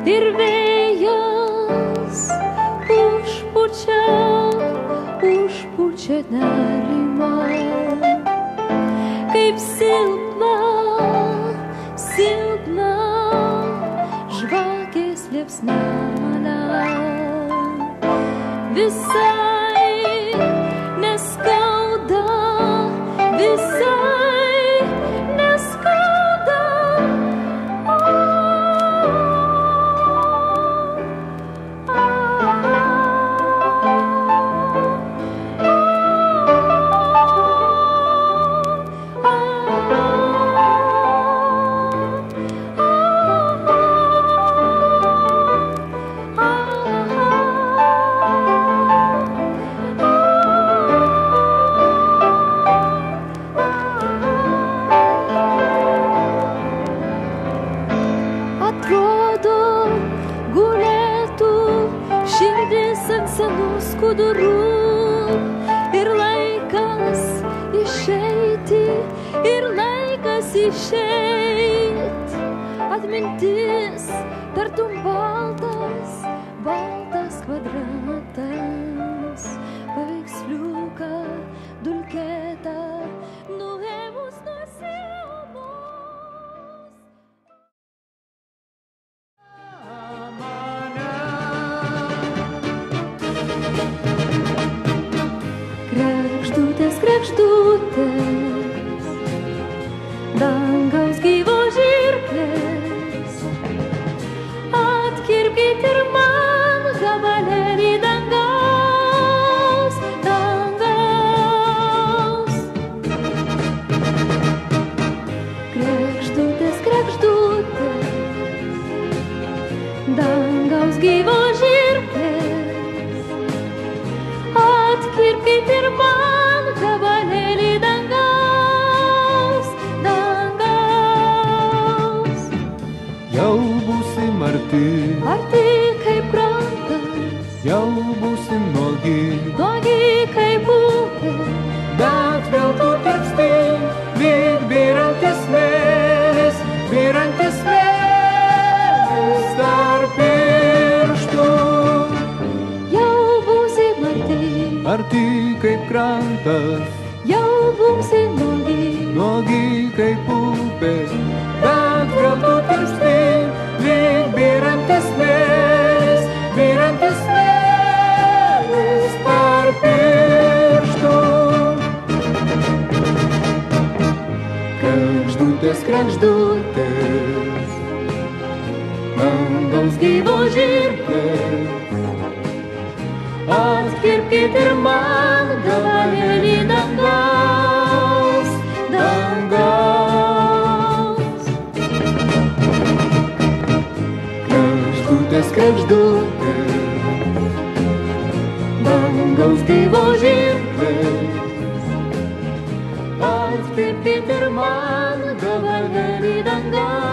ir vėjas užpučia nerimą, kaip silpna žvakės liepsnelė. Visai neskauda, visai neskauda. Atrodo, gulėtų širdis ant senų skudurų ir laikas išeiti, ir laikas išeit. Atmintis tartum baltas kvadratas, paveiksliuką dulkėtą nuėmus nuo sielos. Kregždutės, kregždutės, dangaus gyvos žirklės, atkirpkit ir man gabalėlį dangaus, dangaus. Kregždutės, kregždutės, dangaus gyvos žirklės, atkirpkit ir man gabalėlį dangaus, dangaus. Jau būsim arti kaip krantas, jau būsim nuogi kaip upė, bet vėl tu tirpsti, lyg byrantis smėlis tarp pirštų. jau būsim Arti kaip krantas, jau būsim nuogi kaip upė, bet vėl tu tirpsti, lyg byrantis smėlis tarp pirštų. Kregždutės, kregždutės, dangaus gyvos žirklės, atkirpkit ir man gabalėlį dangaus, dangaus. Kregždutės, kregždutės, dangaus gyvos žirklės, atkirpkit ir man gabalėlį dangaus.